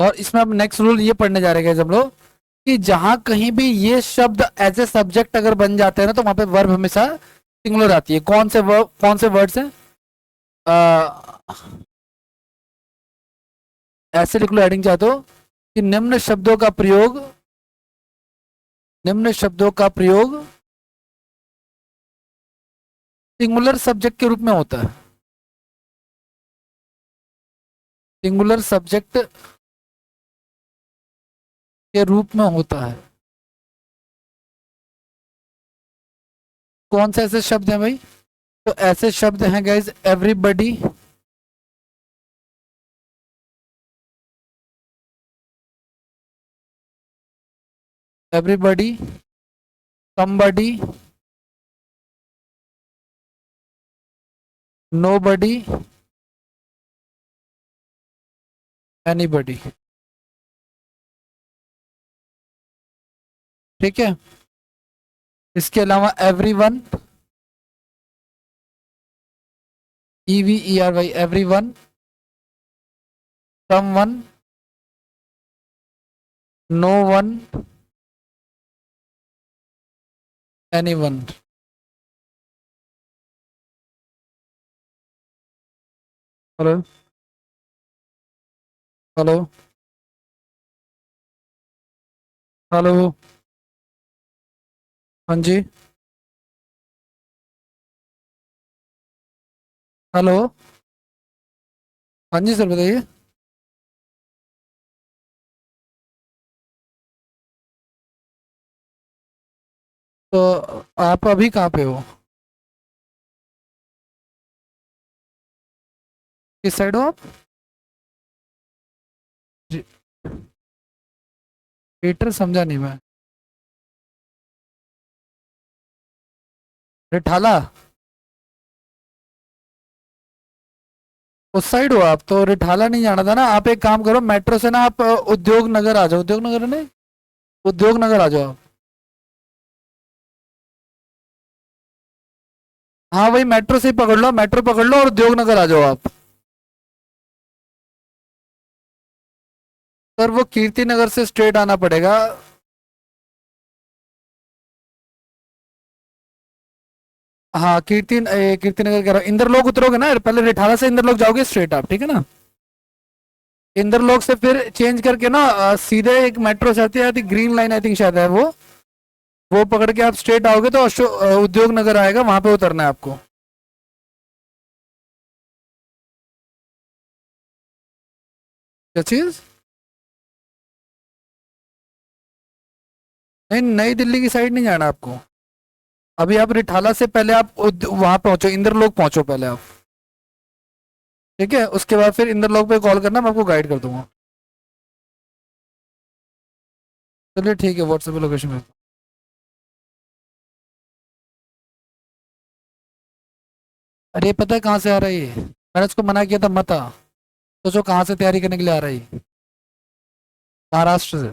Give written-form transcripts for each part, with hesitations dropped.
और इसमें अब नेक्स्ट रूल ये पढ़ने जा रहे हैं हम लोग कि जहां कहीं भी ये शब्द एज ए सब्जेक्ट अगर बन जाते हैं ना तो वहां पे वर्ब हमेशा सिंगुलर आती है। कौन से वर्ड्स हैं? ऐसे लिख लो हेडिंग चाहते हो कि निम्न शब्दों का प्रयोग सिंगुलर सब्जेक्ट के रूप में होता है। सिंगुलर सब्जेक्ट के रूप में होता है। कौन से ऐसे शब्द हैं भाई? तो ऐसे शब्द हैं guys, everybody, everybody, somebody, nobody, anybody. ठीक है। इसके अलावा everyone, EVERY, everyone, someone, no one, anyone. Hello, hello, hello. हाँ जी, हेलो। हाँ जी सर, बताइए। तो आप अभी कहाँ पे हो? किस साइड हो आप? जी, थिएटर समझा नहीं मैं। रिठाला? उस साइड हो आप तो रिठाला नहीं जाना था ना। आप एक काम करो, मेट्रो से ना आप उद्योग नगर आ जाओ। उद्योग नगर नहीं, उद्योग नगर आ जाओ आप। हाँ वही मेट्रो से ही पकड़ लो, मेट्रो पकड़ लो और उद्योग नगर आ जाओ आप। सर वो कीर्ति नगर से स्ट्रेट आना पड़ेगा। हाँ कीर्ति नगर कह रहा हूँ, इंद्रलोक उतरोगे ना, पहले रिठाला से इंद्रलोक जाओगे स्ट्रेट आप, ठीक है ना। इंद्रलोक से फिर चेंज करके ना सीधे एक मेट्रो से आती है, ग्रीन लाइन आई थिंक शायद है वो पकड़ के आप स्ट्रेट आओगे तो उद्योग नगर आएगा, वहां पे उतरना है आपको। क्या चीज? नहीं, नई दिल्ली की साइड नहीं जाना आपको। अभी आप रिठाला से पहले आप वहां पहुंचो, इंद्रलोक पहुंचो पहले आप। ठीक है, उसके बाद फिर इंद्रलोक पे कॉल करना, मैं आपको गाइड कर दूंगा। चलिए ठीक है, व्हाट्सएप पे लोकेशन भेज दो। अरे पता है कहाँ से आ रहा है ये? मैंने उसको मना किया था मत आ। सोचो कहाँ से तैयारी करने के लिए आ रहा है ये? महाराष्ट्र से।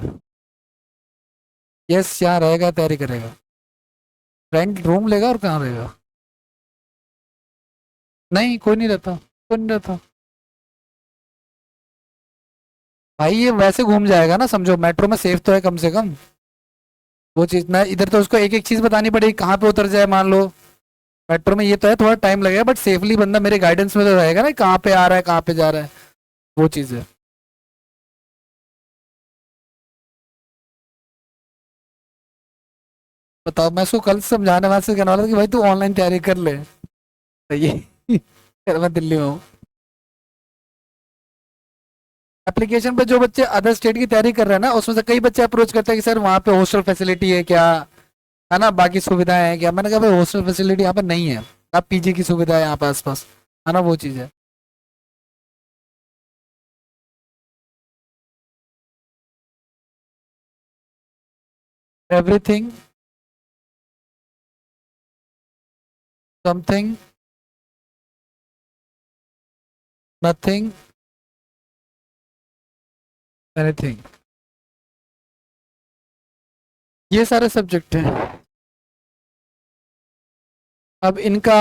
यस, यहाँ रहेगा, तैयारी करेगा। रेंट रूम लेगा और कहाँ रहेगा? नहीं, कोई नहीं रहता, कोई नहीं रहता। भाई ये वैसे घूम जाएगा ना, समझो मेट्रो में सेफ तो है कम से कम। वो चीज मैं इधर तो उसको एक एक चीज बतानी पड़ेगी, कहाँ पे उतर जाए मान लो। मेट्रो में ये तो है थोड़ा टाइम लगेगा, बट सेफली बंदा मेरे गाइडेंस में तो रहेगा ना, कहाँ पे आ रहा है कहाँ पे जा रहा है। वो चीज है। बताओ, मैं उसको कल समझाने वास्ते कहने वाला था कि भाई तू ऑनलाइन तैयारी कर ले। सही है। फिर मैं दिल्ली में हूँ। एप्लीकेशन पे जो बच्चे अदर स्टेट की तैयारी कर रहे हैं ना, उसमें से कई बच्चे अप्रोच करते हैं कि सर वहाँ पे हॉस्टल फैसिलिटी है क्या, है ना, बाकी सुविधाएं हैं क्या। मैंने कहा भाई हॉस्टल फैसिलिटी यहाँ पे नहीं है, आप PG की सुविधा है यहाँ पे आसपास, है ना, वो चीज़ है। एवरीथिंग, समथिंग, नथिंग, एनीथिंग, ये सारे सब्जेक्ट हैं। अब इनका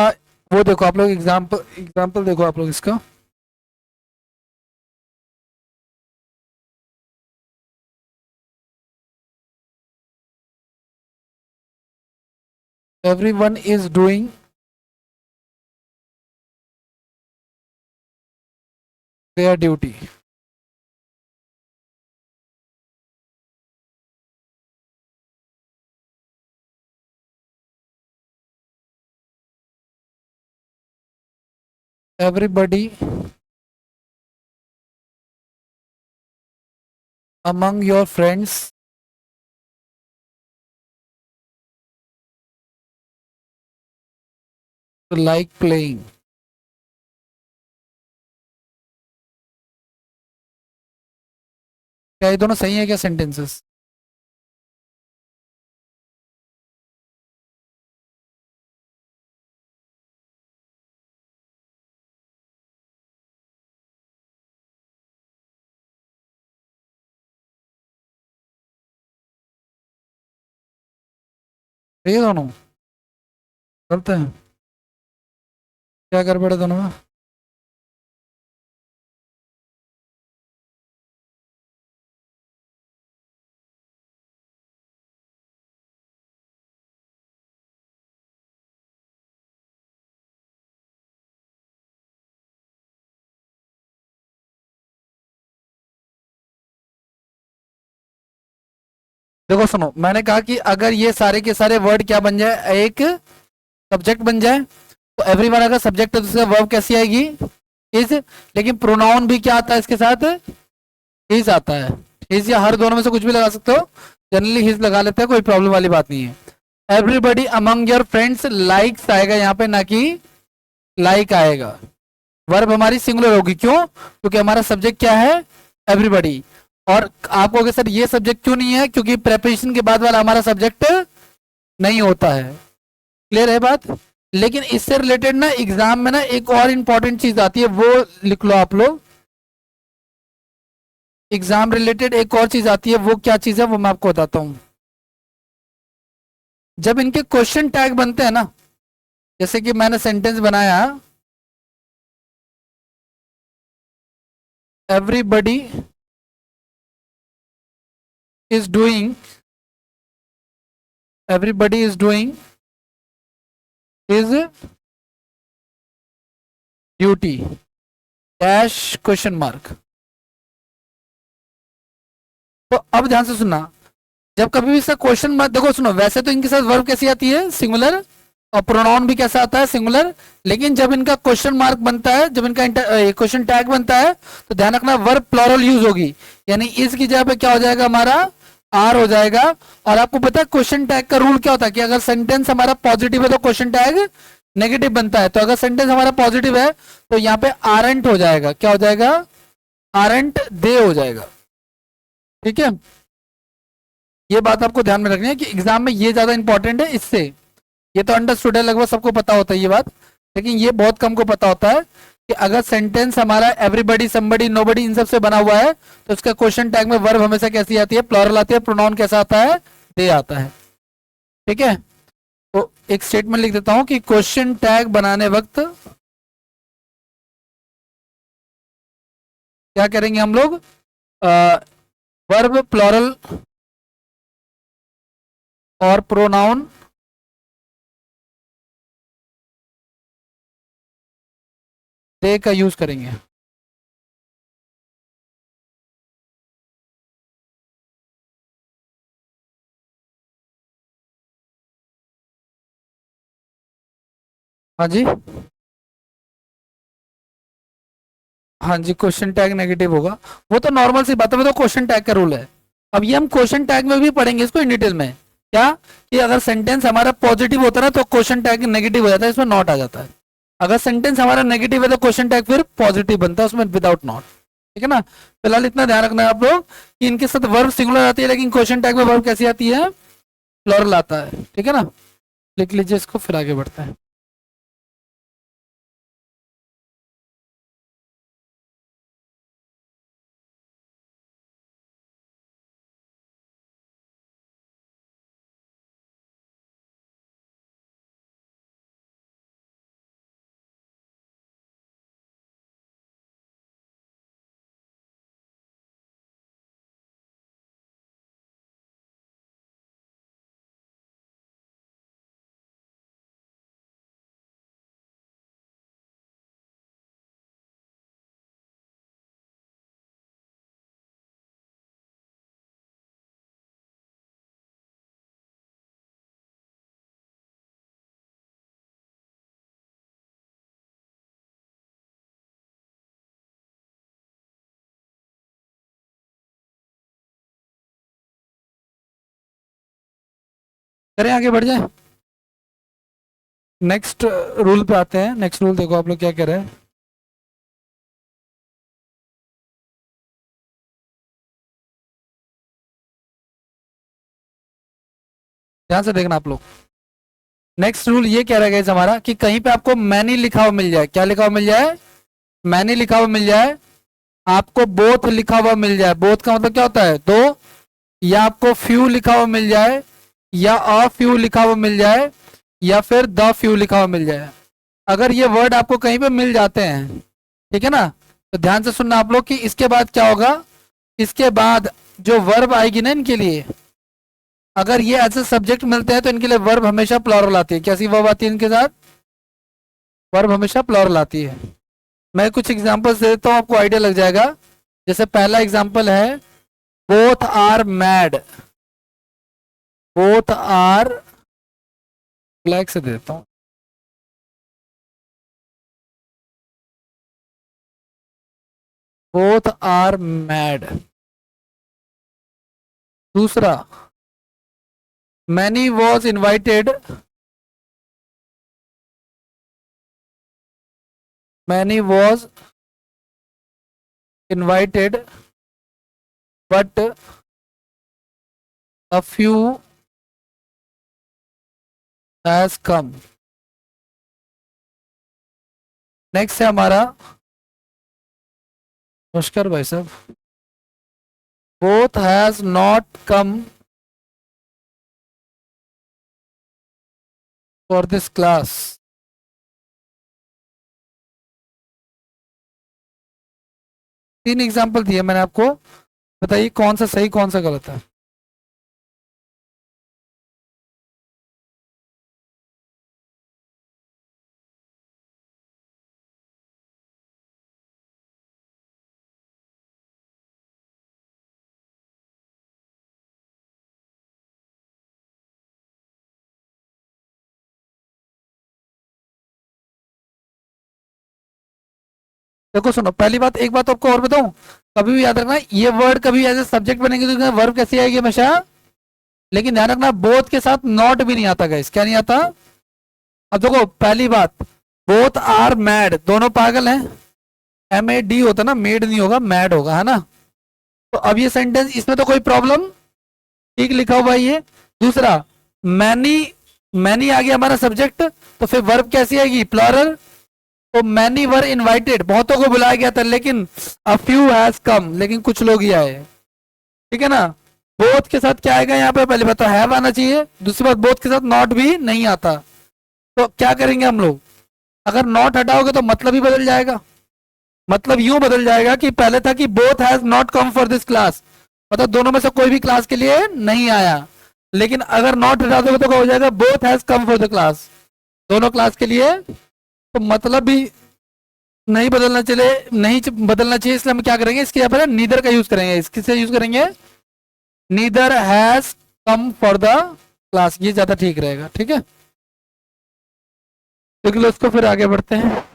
वो देखो आप लोग, एग्जाम्पल एग्जाम्पल देखो आप लोग इसका। everyone is doing their duty. Everybody among your friends like playing. क्या ये दोनों सही है क्या सेंटेंसेस? ये दोनों गलत है? क्या कर पड़े दोनों में? देखो सुनो, मैंने कहा कि अगर ये सारे के सारे वर्ड क्या बन जाए, एक सब्जेक्ट बन जाए, तो एवरीवन अगर सब्जेक्ट है तो उसका वर्ब कैसी आएगी? इज। लेकिन प्रोनाउन भी क्या आता है इसके साथ? हिज आता है। हिज या हर दोनों में से कुछ भी लगा सकते हो, जनरली हिज लगा लेते हैं, कोई प्रॉब्लम वाली बात नहीं है। Everybody among your friends likes आएगा यहाँ पे, ना कि लाइक आएगा। वर्ब हमारी सिंगुलर होगी, क्यों? क्योंकि हमारा सब्जेक्ट क्या है? एवरीबडी। और आपको अगर सर ये सब्जेक्ट क्यों नहीं है? क्योंकि प्रेपरेशन के बाद वाला हमारा सब्जेक्ट नहीं होता है। क्लियर है बात? लेकिन इससे रिलेटेड ना एग्जाम में ना एक और इंपॉर्टेंट चीज आती है, वो लिख लो आप लोग। एग्जाम रिलेटेड एक और चीज आती है, वो क्या चीज है वो मैं आपको बताता हूं। जब इनके क्वेश्चन टैग बनते हैं ना, जैसे कि मैंने सेंटेंस बनाया, everybody is doing, everybody is doing is duty dash question mark. तो अब ध्यान से सुनना, जब कभी भी इसका क्वेश्चन मार्क देखो, सुनो, वैसे तो इनके साथ वर्ब कैसी आती है? सिंगुलर। और प्रोनाउन भी कैसा आता है? सिंगुलर। लेकिन जब इनका क्वेश्चन मार्क बनता है, जब इनका क्वेश्चन टैग बनता है, तो ध्यान रखना वर्ब प्लूरल यूज होगी। यानी इस की जगह पे क्या हो जाएगा हमारा? आर हो जाएगा। और आपको पता है क्वेश्चन टैग का रूल क्या होता है, कि अगर सेंटेंस हमारा पॉजिटिव है तो क्वेश्चन टैग नेगेटिव बनता है। तो अगर सेंटेंस हमारा पॉजिटिव है तो यहाँ पे आरंट हो जाएगा। क्या हो जाएगा? आरंट दे हो जाएगा। ठीक है, ये बात आपको ध्यान में रखनी है कि एग्जाम में ये ज्यादा इंपॉर्टेंट है। इससे ये तो अंडरस्टूड है, लगभग सबको पता होता है ये बात, लेकिन ये बहुत कम को पता होता है कि अगर सेंटेंस हमारा एवरीबडी, समबडी, नोबडी इन सब से बना हुआ है, तो उसका क्वेश्चन टैग में वर्ब हमेशा कैसी आती है? प्लूरल आती है। प्रोनाउन कैसा आता है? दे आता है। ठीक है, तो एक स्टेटमेंट लिख देता हूं कि क्वेश्चन टैग बनाने वक्त क्या करेंगे हम लोग? वर्ब प्लूरल और प्रोनाउन दे का यूज करेंगे। हाँ जी, हाँ जी, क्वेश्चन टैग नेगेटिव होगा। वो तो नॉर्मल सी बात है, वो तो क्वेश्चन टैग का रूल है। अब ये हम क्वेश्चन टैग में भी पढ़ेंगे इसको इन डिटेल में। क्या? कि अगर सेंटेंस हमारा पॉजिटिव होता है ना, तो क्वेश्चन टैग नेगेटिव हो जाता है, इसमें नॉट आ जाता है। अगर सेंटेंस हमारा नेगेटिव है तो क्वेश्चन टैग फिर पॉजिटिव बनता है, उसमें विदाउट नॉट। ठीक है ना? फिलहाल इतना ध्यान रखना है आप लोग कि इनके साथ वर्ब सिंगुलर आती है, लेकिन क्वेश्चन टैग में वर्ब कैसी आती है? प्लूरल आता है। ठीक है ना? लिख लीजिए इसको, फिर आगे बढ़ते हैं। करें आगे बढ़ जाए, नेक्स्ट रूल पे आते हैं। नेक्स्ट रूल देखो आप लोग क्या कह रहे हैं। ध्यान से देखना आप लोग। नेक्स्ट रूल ये कह रहा है हमारा कि कहीं पे आपको मैनी लिखा हुआ मिल जाए। क्या लिखा हुआ मिल जाए? मैनी लिखा हुआ मिल जाए। आपको बोथ लिखा हुआ मिल जाए। बोथ का मतलब क्या होता है? दो। या आपको फ्यू लिखा हुआ मिल जाए, या अ फ्यू लिखा हुआ मिल जाए, या फिर द फ्यू लिखा हुआ मिल जाए। अगर ये वर्ड आपको कहीं पे मिल जाते हैं, ठीक है ना, तो ध्यान से सुनना आप लोग कि इसके बाद क्या होगा। इसके बाद जो वर्ब आएगी ना इनके लिए, अगर ये ऐसे सब्जेक्ट मिलते हैं तो इनके लिए वर्ब हमेशा प्लॉरल आती है। कैसी वर्ब आती है इनके साथ? वर्ब हमेशा प्लॉरल आती है। मैं कुछ एग्जांपल्स दे देता हूँ, आपको आइडिया लग जाएगा। जैसे पहला एग्जांपल है, both are mad. Both are, black से दे देता हूँ। Both are mad. दूसरा, many was invited. Many was invited but a few has come। Next है हमारा, नमस्कार भाई साहब, both has not come for this class। तीन एग्जाम्पल दिए मैंने आपको, बताइए कौन सा सही कौन सा गलत है। देखो सुनो, पहली बात, एक बात आपको और बताऊं, कभी भी याद रखना, ये वर्ड कभी एज ए सब्जेक्ट बनेंगे तो वर्ब कैसी आएगी हमेशा, लेकिन ध्यान रखना बोथ के साथ नॉट भी नहीं आता गाइस। क्या नहीं आता? अब देखो पहली बात, बोथ आर मैड, दोनों पागल हैं। एम ए डी होता ना, मेड नहीं होगा, मैड होगा, है ना। तो अब ये सेंटेंस, इसमें तो कोई प्रॉब्लम, ठीक लिखा हुआ है ये। दूसरा, मैनी, मैनी आ गया हमारा सब्जेक्ट, तो फिर वर्ब कैसी आएगी? प्लॉरल। तो मैनी वर इनवाइटेड, बहुतों को बुलाया गया था, लेकिन अ फ्यू हैज कम, लेकिन कुछ लोग ही आए। ठीक है ना। बोथ के साथ क्या आएगा यहाँ पे? पहले बात तो हैव आना चाहिए। दूसरी बात, बोथ के साथ नॉट भी नहीं आता। तो क्या करेंगे हम लोग? अगर नॉट हटाओगे तो मतलब ही बदल जाएगा। मतलब यूं बदल जाएगा कि पहले था कि both has not come for this class, मतलब दोनों में से कोई भी क्लास के लिए नहीं आया। लेकिन अगर नॉट हटा दोगे तो क्या हो जाएगा? Both has come for the class, दोनों क्लास के लिए। तो मतलब भी नहीं बदलना चाहिए, नहीं बदलना चाहिए, इसलिए हम क्या करेंगे, इसके यहाँ पर नीदर का यूज करेंगे। किससे यूज करेंगे? Neither has come for the class, ये ज्यादा ठीक रहेगा। ठीक है, तो चलो इसको फिर आगे बढ़ते हैं।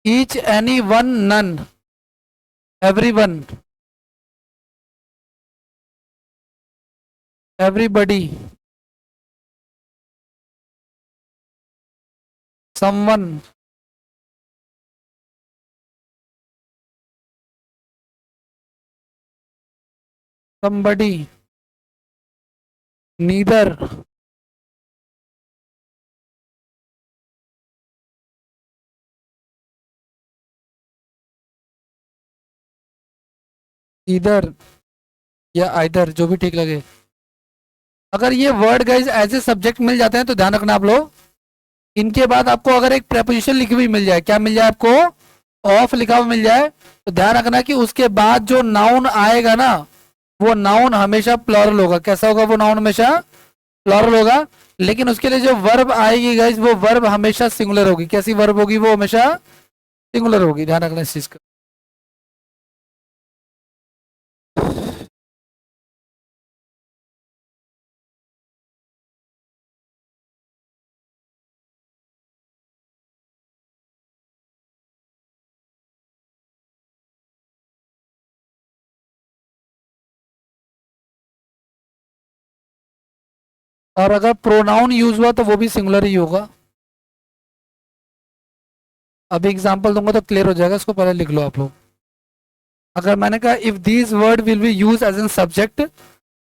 Each any one none everyone everybody someone somebody neither either या आइदर जो भी ठीक लगे। अगर ये word guys as a subject मिल जाते हैं तो ध्यान रखना आप लोग, इनके बाद आपको अगर एक प्रेपोजिशन लिखी हुई मिल जाए, क्या मिल जाए आपको, ऑफ लिखा हुआ मिल जाए, तो ध्यान रखना कि उसके बाद जो नाउन आएगा ना वो नाउन हमेशा प्लॉरल होगा। कैसा होगा वो नाउन, हमेशा प्लॉरल होगा। लेकिन उसके लिए जो वर्ब आएगी गाइज वो वर्ब हमेशा सिंगुलर होगी। कैसी वर्ब होगी, वो हमेशा सिंगुलर होगी, ध्यान रखना इस चीज का। और अगर प्रोनाउन यूज हुआ तो वो भी सिंगुलर ही होगा। अभी एग्जांपल दूंगा तो क्लियर हो जाएगा, इसको पहले लिख लो आप लोग। अगर मैंने कहा if these word will be use as an subject,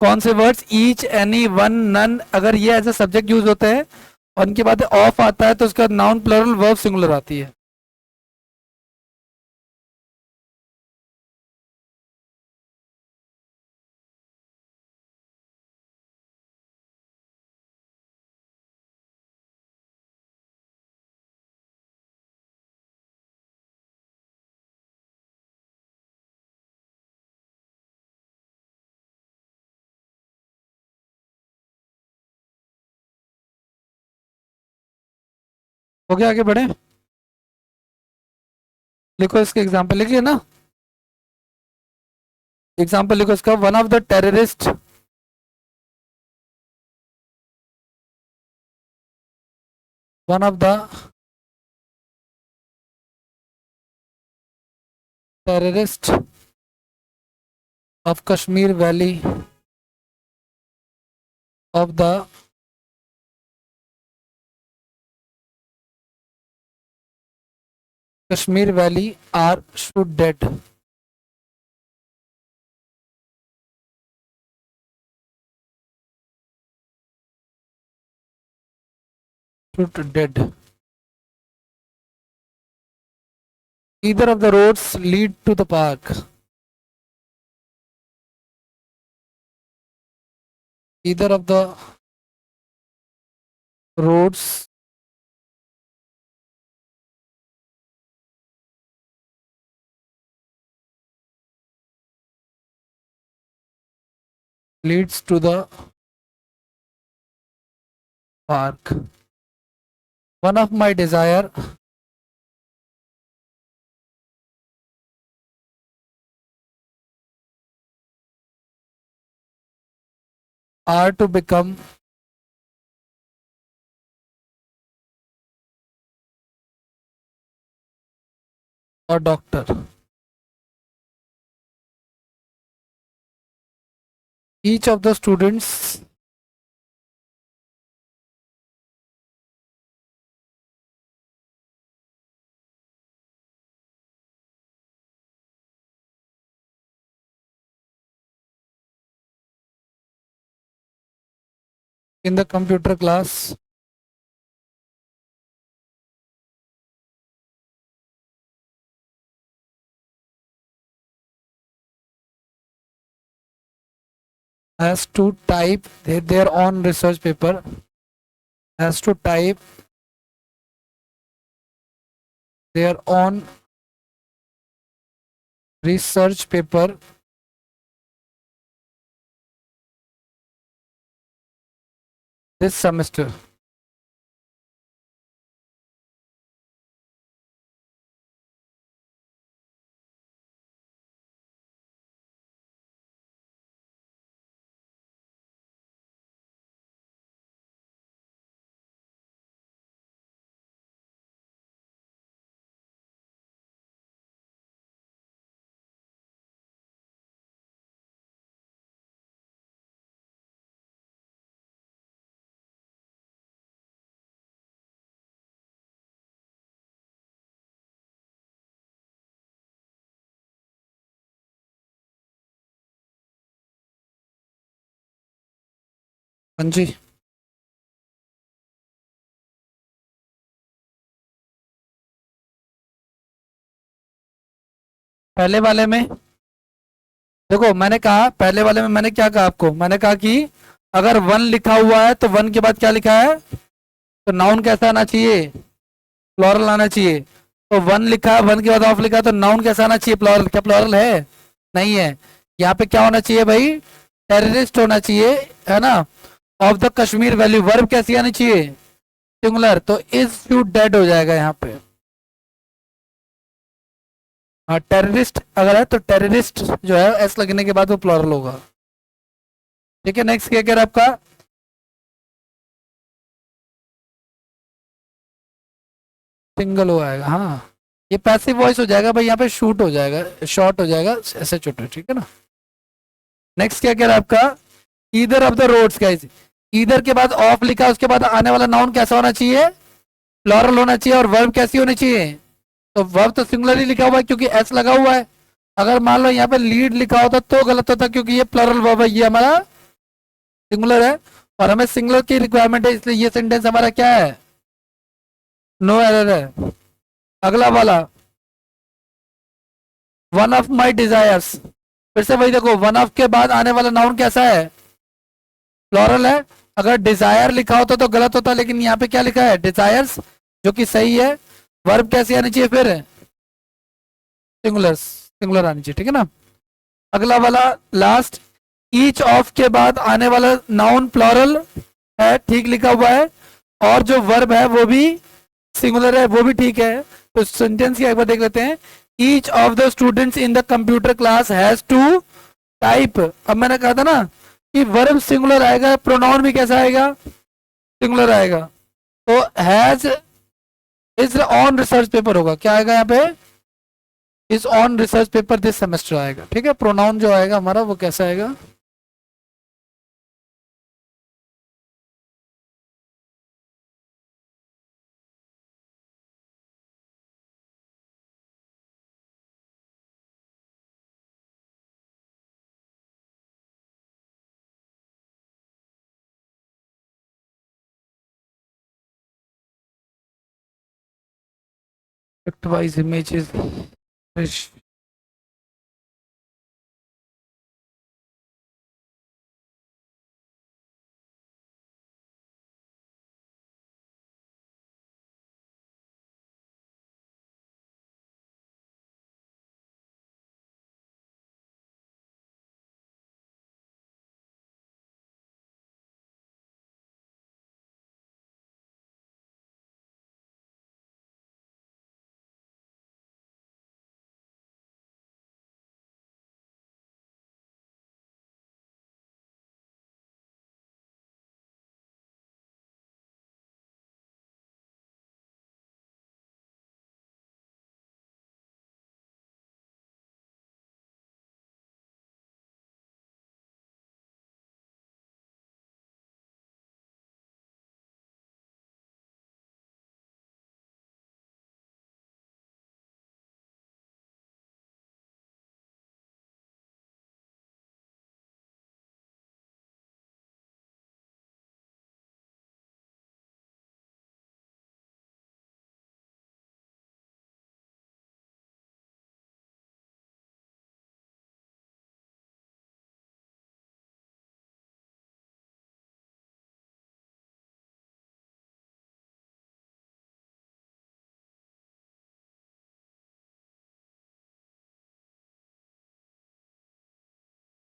कौन से words, each any one none, अगर ये एज ए सब्जेक्ट यूज होते हैं और उनके बाद ऑफ आता है तो उसका नाउन प्लूरल वर्ब सिंगुलर आती है। हो गया, आगे बढ़े। लिखो इसके एग्जाम्पल, लिखिए ना एग्जाम्पल, लिखो इसका। One of the terrorist, one of the terrorist of Kashmir valley of the Kashmir valley are should dead. Should dead. Either of the roads lead to the park. Either of the roads leads to the park. One of my desire are to become a doctor. Each of the students in the computer class has to type their own research paper, has to type their own research paper this semester. हाँ जी। पहले वाले में देखो, मैंने कहा पहले वाले में मैंने क्या कहा आपको, मैंने कहा कि अगर वन लिखा हुआ है तो वन के बाद क्या लिखा है, तो नाउन कैसा आना चाहिए, प्लॉरल आना चाहिए। तो वन लिखा है, वन के बाद ऑफ लिखा है, तो नाउन कैसा आना चाहिए, प्लॉरल। क्या प्लॉरल है? नहीं है। यहाँ पे क्या होना चाहिए भाई, टेररिस्ट होना चाहिए, है ना। Of the Kashmir valley, verb कैसी आनी चाहिए, सिंगुलर। तो इज शूट डेड हो जाएगा यहाँ पे। हाँ, टेररिस्ट अगर है तो टेररिस्ट जो है एस लगने के बाद वो प्लॉरल होगा। ठीक है, नेक्स्ट क्या कह रहा है आपका। सिंगल हो आएगा, हाँ। ये पैसिव वॉइस हो जाएगा भाई, यहाँ पे शूट हो जाएगा, शॉर्ट हो जाएगा, ऐसे छोटे, ठीक है ना। नेक्स्ट क्या कह रहा है आपका, either of the roads guys. Either के बाद ऑफ लिखा है, उसके बाद आने वाला नाउन कैसा होना चाहिए, प्लॉरल होना चाहिए। और वर्ब कैसी होनी चाहिए, तो वर्ब तो सिंगुलर ही लिखा हुआ है क्योंकि एस लगा हुआ है। अगर मान लो यहाँ पे लीड लिखा होता तो गलत होता, क्योंकि ये प्लरल वर्ब है, ये हमारा सिंगुलर है। और हमें सिंगुलर की रिक्वायरमेंट है, इसलिए ये सेंटेंस हमारा क्या है, नो एरर है। अगला वाला, वन ऑफ माई डिजायर्स। फिर से वही देखो, वन ऑफ के बाद आने वाला नाउन कैसा है, प्लॉरल है। अगर डिजायर लिखा होता तो गलत होता, लेकिन यहाँ पे क्या लिखा है, डिजायर्स, जो कि सही है। वर्ब कैसी आनी चाहिए फिर, सिंगुलर, सिंगुलर आनी चाहिए, ठीक है ना। अगला वाला, लास्ट, ईच ऑफ के बाद आने वाला नाउन प्लॉरल है, ठीक लिखा हुआ है। और जो वर्ब है वो भी सिंगुलर है, वो भी ठीक है। तो सेंटेंस क्या एक बार देख लेते हैं। Each of the students in the computer class has to type. अब मैंने कहा था ना कि वर्ब सिंगुलर आएगा, प्रोनाउन भी कैसा आएगा, सिंगुलर आएगा। तो has is on research paper होगा, क्या आएगा यहाँ पे, is on research paper this semester आएगा, ठीक है। प्रोनाउन जो आएगा हमारा वो कैसा आएगा। Fact wise images,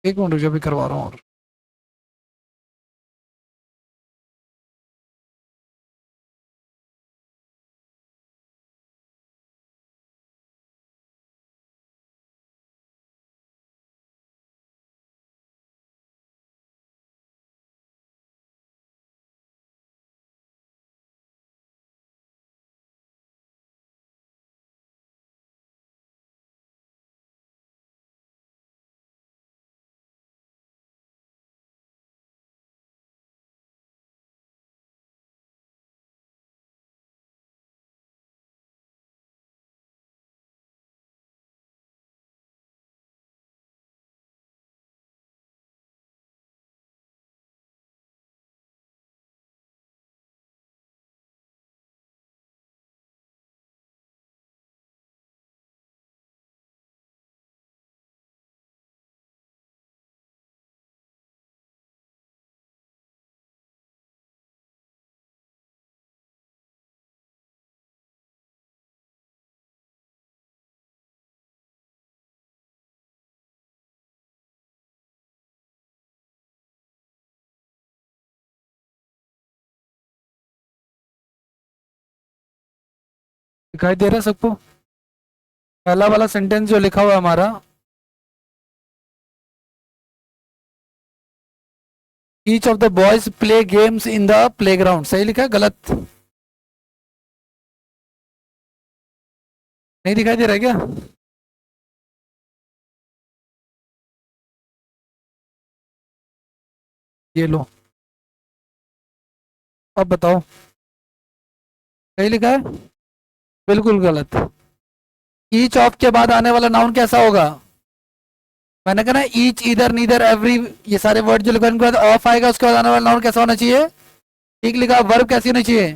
एक मिनट रुको, अभी करवा रहा हूँ और दिखाई दे रहा है सबको? पहला वाला सेंटेंस जो लिखा हुआ है हमारा, each of the boys play games in the playground, सही लिखा है गलत? नहीं दिखाई दे रहा है क्या? ये लो, अब बताओ, सही लिखा है? बिल्कुल गलत। ईच ऑफ के बाद आने वाला नाउन कैसा होगा? मैंने कहा ना, ईच, इधर, नीदर, एवरी, ये सारे वर्ड जो लिखा है, इनके बाद ऑफ आएगा, उसके बाद आने वाला नाउन कैसा होना चाहिए? ठीक लिखा। वर्ब कैसी होनी चाहिए?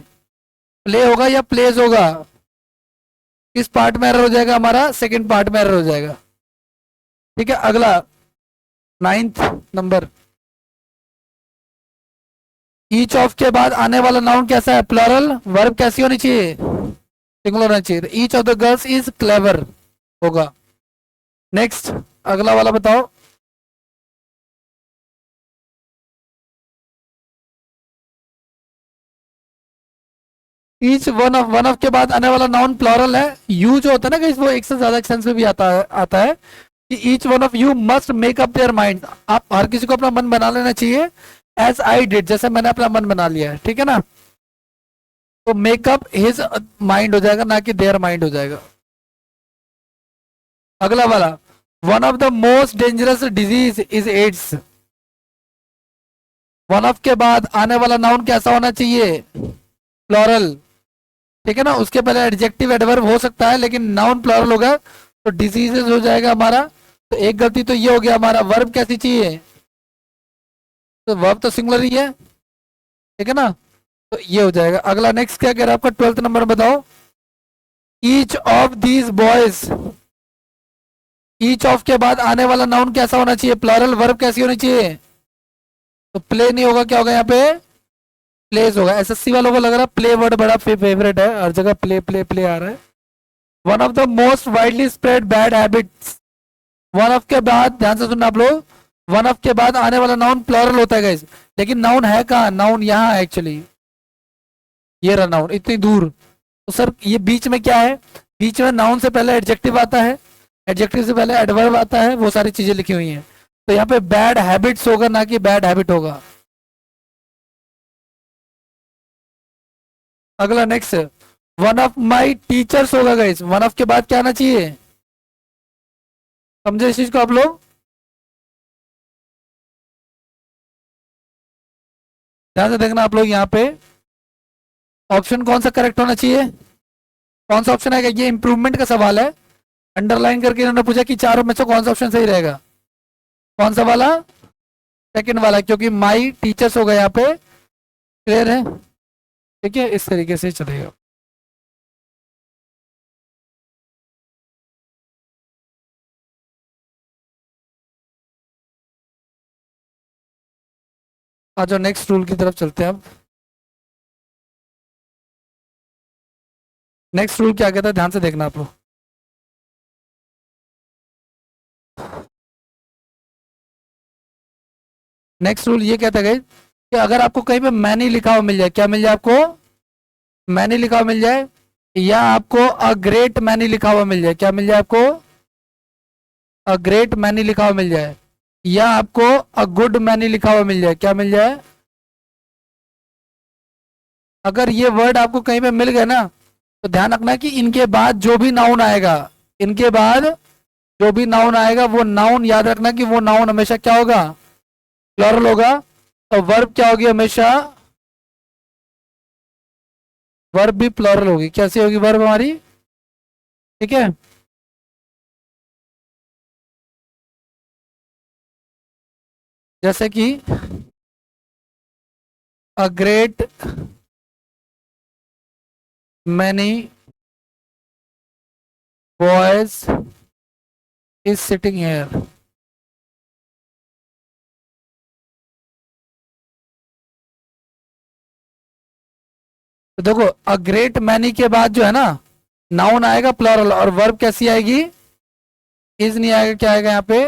प्ले होगा या प्लेस होगा? किस पार्ट में एरर हो जाएगा हमारा? सेकंड पार्ट में एरर हो जाएगा। ठीक है, अगला 9th नंबर, ईच ऑफ के बाद आने वाला नाउन कैसा है? प्लूरल। वर्ब कैसी होनी चाहिए? सिंगुलर होना चाहिए। Each of the girls is clever होगा। नेक्स्ट, अगला वाला बताओ। ईच वन ऑफ के बाद आने वाला नाउन प्लूरल है। यू जो होता है ना guys, वो एक से ज्यादा सेंस में भी आता है कि each one of you must make up their mind. आप हर किसी को अपना मन बना लेना चाहिए, एज आई डिड, जैसे मैंने अपना मन बना लिया है, ठीक है ना? तो मेकअप हिज माइंड हो जाएगा, ना कि देयर माइंड हो जाएगा। अगला वाला, one of the most dangerous disease is AIDS. One of के बाद आने वाला नाउन कैसा होना चाहिए? प्लूरल। ठीक है ना? उसके पहले एडजेक्टिव एडवर्ब हो सकता है, लेकिन नाउन प्लूरल होगा तो डिजीजेस हो जाएगा हमारा। तो एक गलती तो ये हो गया हमारा। वर्ब कैसी चाहिए? तो वर्ब तो सिंगुलर ही है, ठीक है ना? तो ये हो जाएगा। अगला नेक्स्ट क्या कह रहा है आपका 12th नंबर बताओ। Each of these boys, each of के बाद आने वाला नाउन कैसा होना चाहिए? प्लूरल। वर्ब कैसी होनी चाहिए? तो प्ले नहीं होगा, क्या होगा यहाँ पे? प्लेस होगा। एसएससी वालों को लग रहा है प्ले वर्ड बड़ा फेवरेट है, हर जगह प्ले प्ले प्ले आ रहा है। One of the most widely spread bad habits. One of के बाद ध्यान से सुनना आप लोग, वन ऑफ के बाद आने वाला नाउन प्लूरल होता है गाइस, लेकिन नाउन है कहाँ? नाउन यहाँ है एक्चुअली, ये रहा नाउन इतनी दूर। तो सर ये बीच में क्या है? बीच में नाउन से पहले एडजेक्टिव आता है, एडजेक्टिव से पहले एडवर्ब आता है, वो सारी चीजें लिखी हुई हैं। तो यहाँ पे बैड हैबिट्स होगा, ना कि बैड हैबिट होगा। अगला next, one of my teachers होगा गाइस। वन ऑफ के बाद क्या आना चाहिए? समझे इस चीज को आप लोग? ध्यान से देखना आप लोग, यहाँ पे ऑप्शन कौन सा करेक्ट होना चाहिए? कौन सा ऑप्शन आएगा? ये इंप्रूवमेंट का सवाल है, अंडरलाइन करके इन्होंने पूछा कि चारों में से कौन सा ऑप्शन सही रहेगा। कौन सा वाला? सेकंड वाला, क्योंकि माई टीचर्स होगा यहाँ पे। क्लियर है? ठीक है, इस तरीके से चलेगा। आ जाओ नेक्स्ट रूल की तरफ चलते हैं अब। नेक्स्ट रूल क्या कहता है, ध्यान से देखना आप लोग। नेक्स्ट रूल ये कहता है कि अगर आपको कहीं पे मैनी लिखा हुआ मिल जाए, क्या मिल जाए आपको? मैनी लिखा हुआ मिल जाए, या आपको अ ग्रेट मैनी लिखा हुआ मिल जाए। क्या मिल जाए आपको? अ ग्रेट मैनी लिखा हुआ मिल जाए, या आपको अ गुड मैनी लिखा हुआ मिल जाए। क्या मिल जाए? अगर ये वर्ड आपको कहीं पे मिल गए ना, तो ध्यान रखना कि इनके बाद जो भी नाउन आएगा, इनके बाद जो भी नाउन आएगा, वो नाउन याद रखना कि वो नाउन हमेशा क्या होगा? प्लूरल होगा। तो वर्ब क्या होगी? हमेशा वर्ब भी प्लूरल होगी। कैसी होगी वर्ब हमारी? ठीक है, जैसे कि अ great many boys is sitting here. तो देखो, अ ग्रेट मैनी के बाद जो है ना, नाउन आएगा प्लूरल, और वर्ब कैसी आएगी? इज नहीं आएगा, क्या आएगा यहाँ पे?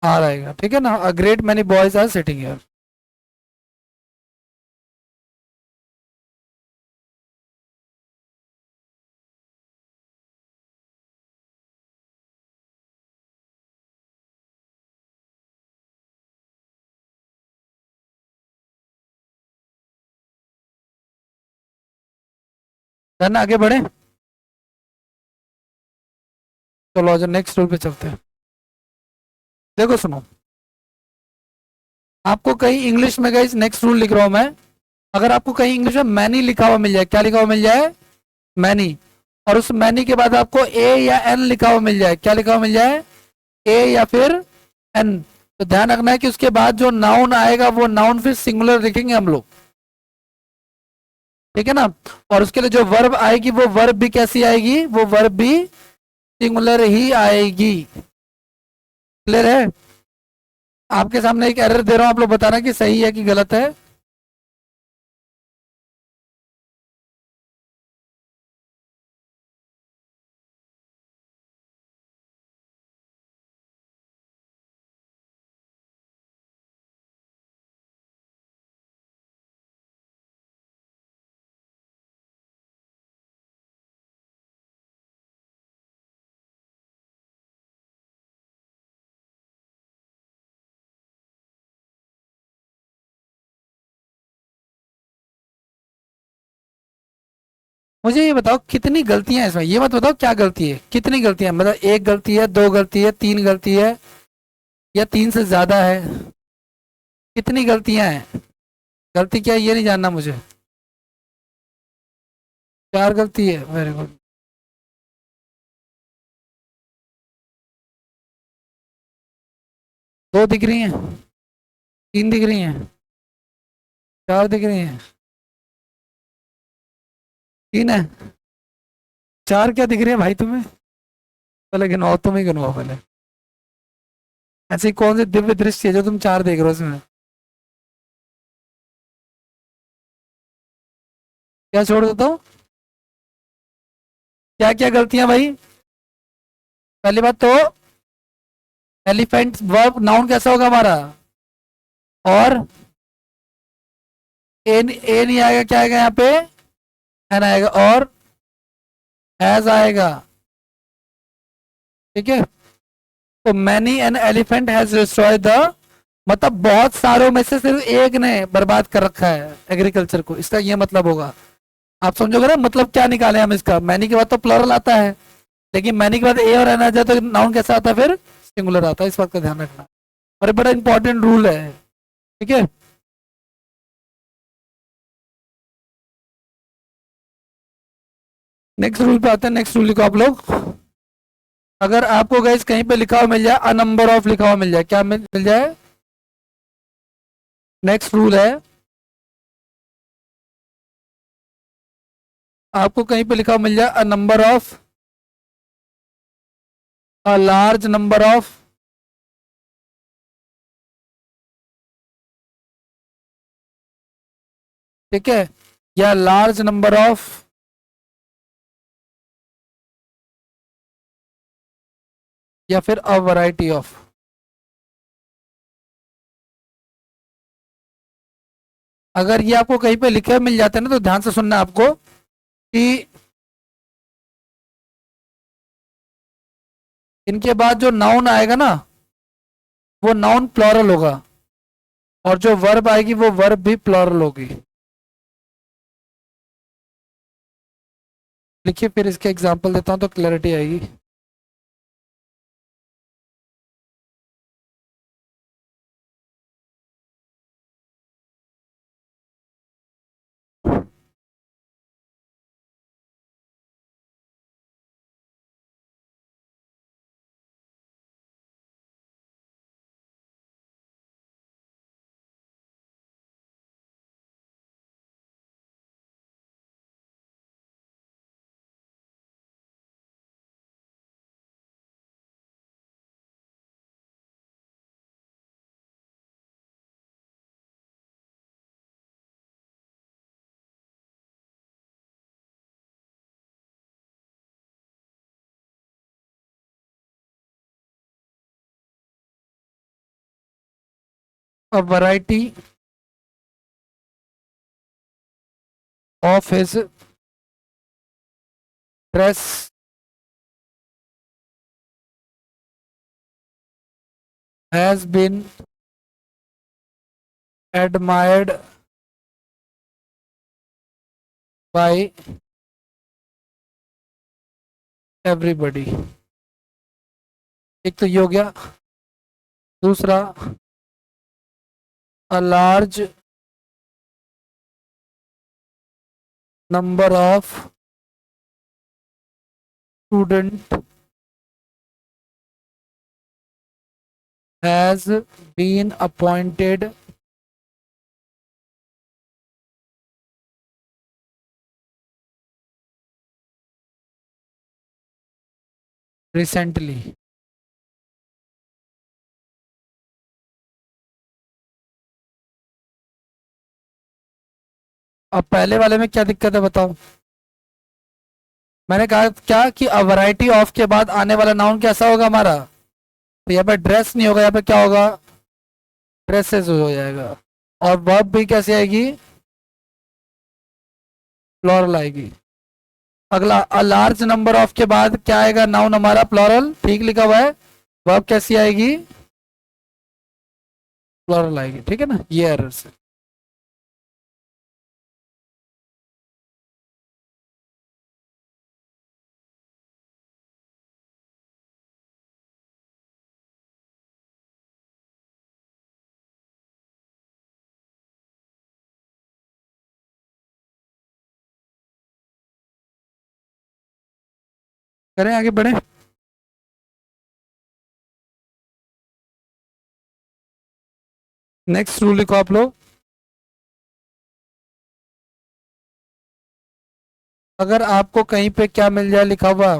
आर आएगा। ठीक है ना? A great many boys are sitting here. Done, आगे बढ़े। चलो आज नेक्स्ट रूल पे चलते हैं। देखो सुनो, आपको कहीं इंग्लिश में गाइस नेक्स्ट रूल लिख रहा हूं मैं। अगर आपको कहीं इंग्लिश में मैनी लिखा हुआ मिल जाए, क्या लिखा हुआ मिल जाए, मैनी, और उस मैनी के बाद आपको ए या एन लिखा हुआ मिल जाए, क्या लिखा हुआ मिल जाए, ए या फिर एन, तो ध्यान रखना है कि उसके बाद जो नाउन आएगा वो नाउन फिर सिंगुलर लिखेंगे हम लोग, ठीक है ना। और उसके लिए जो वर्ब आएगी वो वर्ब भी कैसी आएगी, वो वर्ब भी सिंगुलर ही आएगी। क्लियर है। आपके सामने एक एरर दे रहा हूं, आप लोग बताना कि सही है कि गलत है। मुझे ये बताओ कितनी गलतियां हैं इसमें, ये मत बताओ क्या गलती है, कितनी गलतियां, मतलब एक गलती है, दो गलती है, तीन गलती है, या तीन से ज्यादा है, कितनी गलतियां हैं, गलती क्या है ये नहीं जानना मुझे। चार गलती है, वेरी गुड। दो दिख रही हैं, तीन दिख रही हैं, चार दिख रही हैं, तीन है, चार क्या दिख रही है भाई तुम्हें, पहले गिनवाओ, तुम ही गिनवाओ पहले। ऐसी कौन सी दिव्य दृष्टि है जो तुम चार देख रहे हो इसमें, क्या छोड़ देता हूँ, क्या क्या गलतियां भाई। पहली बात तो एलिफेंट वर्ब नाउन कैसा होगा हमारा, और ए नहीं आएगा, क्या आएगा यहाँ पे, एन आएगा, और हैज आएगा, ठीक है। तो many an elephant has destroy the, मतलब बहुत सारों में से सिर्फ एक ने बर्बाद कर रखा है एग्रीकल्चर को, इसका ये मतलब होगा। आप समझोगे ना मतलब क्या निकाले हम इसका, मैनी के बाद तो प्लरल आता है, लेकिन मैनी के बाद ए और एन आ जाए तो नाउन कैसा आता है फिर, सिंगुलर आता है, इस बात का ध्यान रखना। और ये बड़ा इंपॉर्टेंट रूल है, ठीक है। नेक्स्ट रूल पे आते हैं, नेक्स्ट रूल लिखो आप लोग। अगर आपको गाइस कहीं पे लिखा हुआ मिल जाए, अ नंबर ऑफ लिखा हुआ मिल जाए, क्या मिल जाए, नेक्स्ट रूल है, आपको कहीं पे लिखा हुआ मिल जाए, a number of, a large number of, ठीक है, या लार्ज नंबर ऑफ, या फिर अ वैरायटी ऑफ। अगर ये आपको कहीं पे लिखे हुए मिल जाते हैं ना, तो ध्यान से सुनना आपको कि इनके बाद जो नाउन आएगा ना वो नाउन प्लॉरल होगा, और जो वर्ब आएगी वो वर्ब भी प्लॉरल होगी। लिखिए, फिर इसके एग्जांपल देता हूं तो क्लैरिटी आएगी। A variety of his dress has been admired by everybody, एक तो ये हो गया। दूसरा, a large number of student has been appointed recently। अब पहले वाले में क्या दिक्कत है बताओ। मैंने कहा क्या कि अ वैरायटी ऑफ के बाद आने वाला नाउन कैसा होगा हमारा, तो यहाँ पे ड्रेस नहीं होगा, यहाँ पे क्या होगा, ड्रेसेस हो जाएगा। और वर्ब भी कैसे आएगी, प्लॉरल आएगी। अगला, अ लार्ज नंबर ऑफ के बाद क्या आएगा, नाउन हमारा प्लॉरल, ठीक लिखा हुआ है। वर्ब कैसी आएगी, प्लॉरल आएगी, ठीक है ना, ये एरर से। करें आगे बढ़े। नेक्स्ट रूल लिखो आप लोग, अगर आपको कहीं पे क्या मिल जाए लिखा हुआ,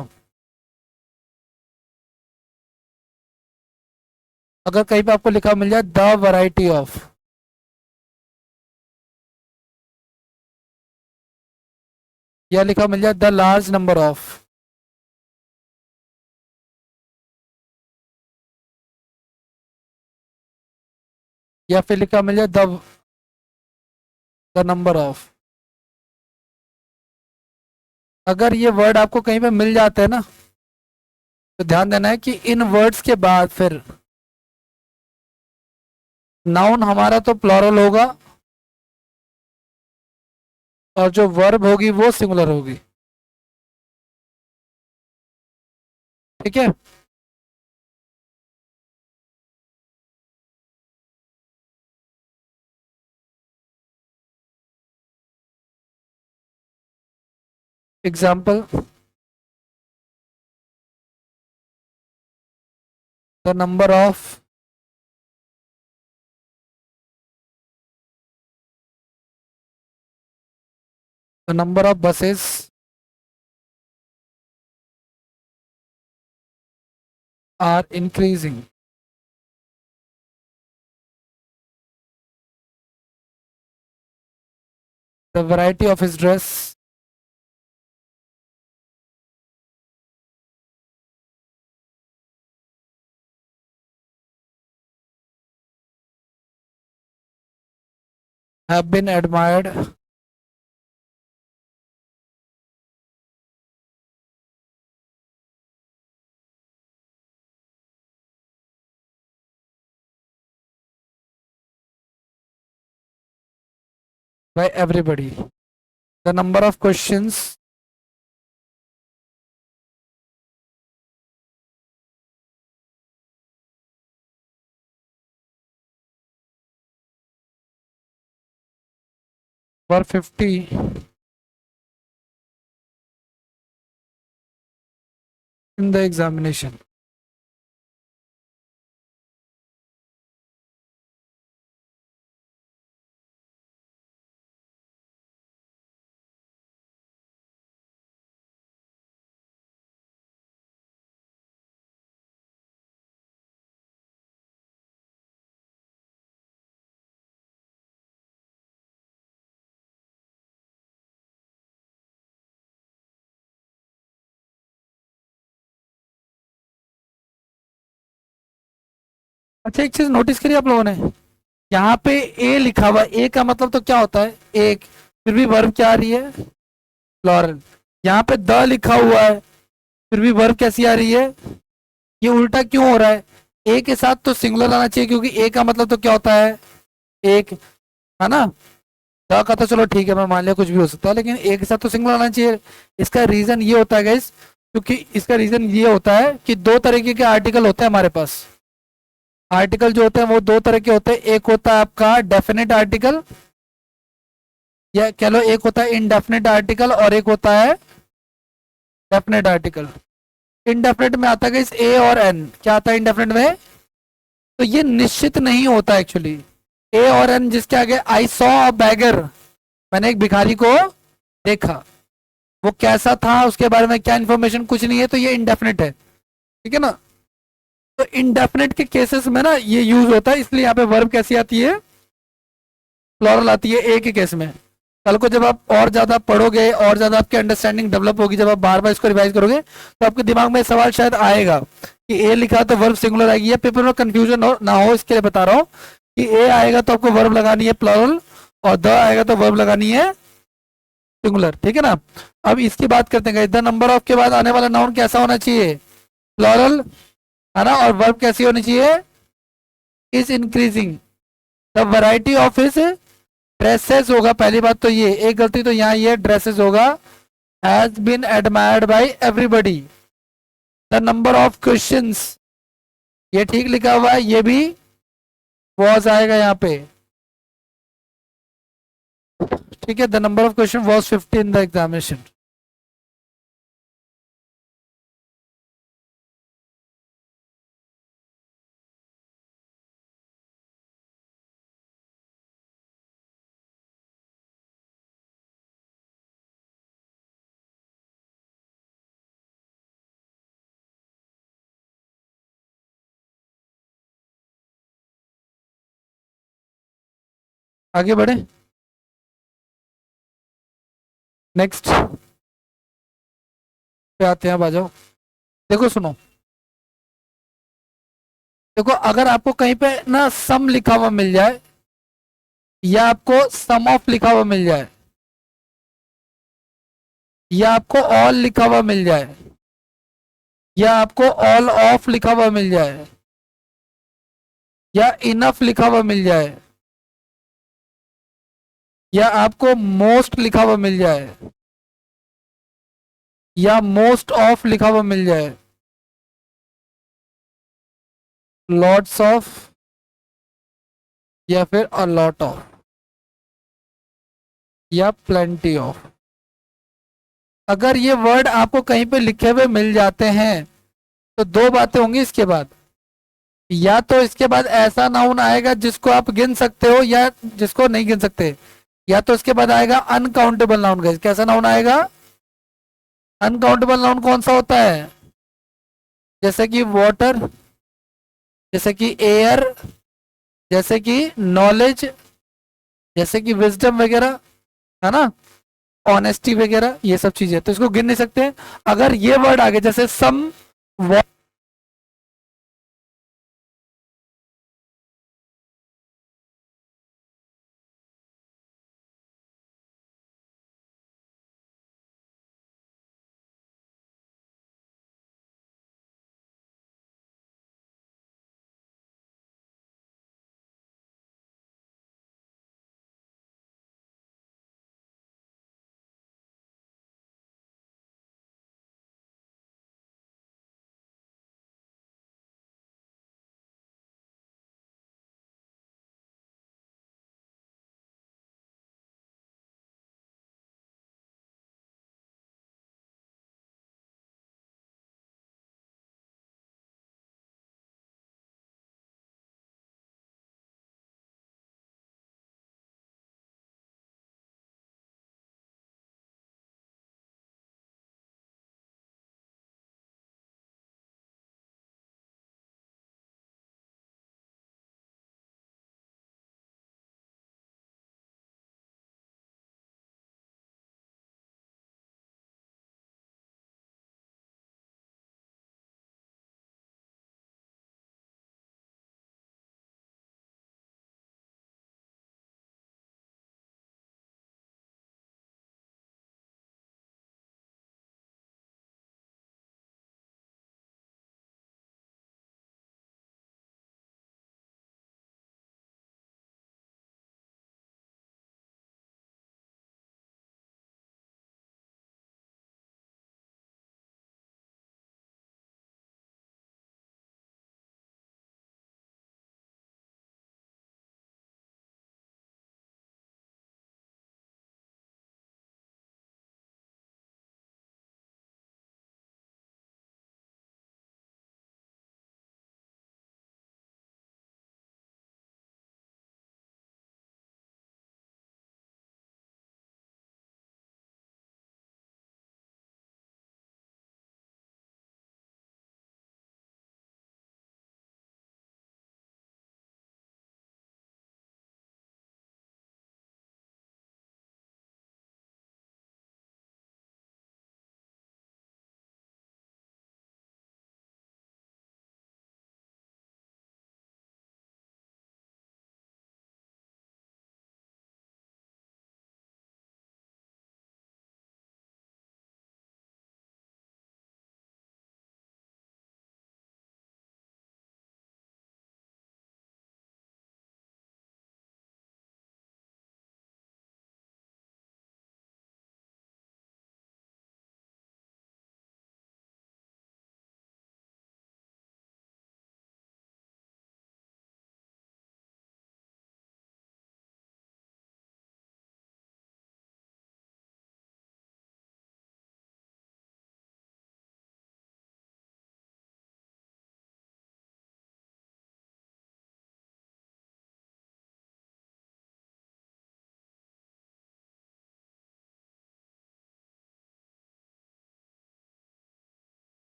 अगर कहीं पे आपको लिखा मिल जाए द वैरायटी ऑफ, या लिखा मिल जाए द लार्ज नंबर ऑफ, या फिर लिखा मिल जाए द नंबर ऑफ, अगर ये वर्ड आपको कहीं पे मिल जाते हैं ना, तो ध्यान देना है कि इन वर्ड्स के बाद फिर नाउन हमारा तो प्लॉरल होगा और जो वर्ब होगी वो सिंगुलर होगी, ठीक है। Example, the number of buses are increasing, the variety of his dress have been admired by everybody, the number of questions were 50 in the examination। अच्छा एक चीज नोटिस करिए आप लोगों ने, यहाँ पे ए लिखा हुआ, ए का मतलब तो क्या होता है, एक, फिर भी वर्ब क्या आ रही है, प्लॉरल। यहाँ पे द लिखा हुआ है, फिर भी वर्ब कैसी आ रही है, ये उल्टा क्यों हो रहा है, ए के साथ तो सिंगुलर आना चाहिए, क्योंकि ए का मतलब तो क्या होता है, एक, है ना। द का तो चलो ठीक है, मैं मान लिया कुछ भी हो सकता है, लेकिन ए के साथ तो सिंगुलर आना चाहिए। इसका रीजन ये होता है गाइस, क्योंकि इसका रीजन ये होता है कि दो तरीके के आर्टिकल होते हैं हमारे पास। आर्टिकल जो होते हैं वो दो तरह के होते हैं, एक होता है आपका डेफिनेट आर्टिकल, या कह लो एक होता है इनडेफिनेट आर्टिकल और एक होता है डेफिनेट आर्टिकल। इनडेफिनेट में आता है ए और एन, क्या आता है इनडेफिनेट में? तो ये निश्चित नहीं होता एक्चुअली। ए और एन जिसके आगे आई सॉ अ बैगर, मैंने एक भिखारी को देखा, वो कैसा था उसके बारे में क्या इंफॉर्मेशन कुछ नहीं है, तो ये इनडेफिनेट है, ठीक है ना। तो इनडेफिनेट के केसेस में ना ये यूज होता है, इसलिए यहाँ पे वर्ब कैसी आती है? प्लूरल आती है ए के केस में। कल को जब आप और ज्यादा पढ़ोगे और ज्यादा आपकी अंडरस्टैंडिंग डेवलप होगी, जब आप बार बार इसको रिवाइज करोगे तो आपके दिमाग में सवाल शायद आएगा कि ए लिखा तो वर्ब सिंगुलर आएगी, या पेपर में कंफ्यूजन ना हो इसके लिए बता रहा हूँ कि ए आएगा तो आपको वर्ब लगानी है प्लूरल और द आएगा तो वर्ब लगानी है सिंगुलर, ठीक है ना। अब इसकी बात करते हैं, द नंबर ऑफ के बाद आने वाला नाउन कैसा होना चाहिए? प्लूरल, है ना। और वर्ब कैसी होनी चाहिए? Is increasing. The variety of his dresses होगा, पहली बात तो ये, एक गलती तो यहाँ ये ड्रेसेस होगा, has been admired by everybody. The number of questions, ये ठीक लिखा हुआ है, ये भी वॉज आएगा यहाँ पे, ठीक है। The number of question was 50 in the examination. आगे बढ़े, नेक्स्ट पे आते हैं, अब आ जाओ। देखो सुनो, देखो अगर आपको कहीं पे ना सम लिखा हुआ मिल जाए या आपको सम ऑफ लिखा हुआ मिल जाए या आपको ऑल लिखा हुआ मिल जाए या आपको ऑल ऑफ लिखा हुआ मिल जाए या इनफ लिखा हुआ मिल जाए या आपको मोस्ट लिखा हुआ मिल जाए या मोस्ट ऑफ लिखा हुआ मिल जाए, लॉट्स ऑफ या फिर अ लॉट ऑफ या प्लेंटी ऑफ, अगर ये वर्ड आपको कहीं पे लिखे हुए मिल जाते हैं तो दो बातें होंगी इसके बाद। या तो इसके बाद ऐसा नाउन आएगा जिसको आप गिन सकते हो या जिसको नहीं गिन सकते, या तो इसके बाद आएगा अनकाउंटेबल नाउन। गाइस कैसा नाउन आएगा? अनकाउंटेबल नाउन कौन सा होता है? जैसे कि वाटर, जैसे कि एयर, जैसे कि नॉलेज, जैसे कि विजडम वगैरह, है ना, ऑनेस्टी वगैरह, ये सब चीजें, तो इसको गिन नहीं सकते। अगर ये वर्ड आगे जैसे सम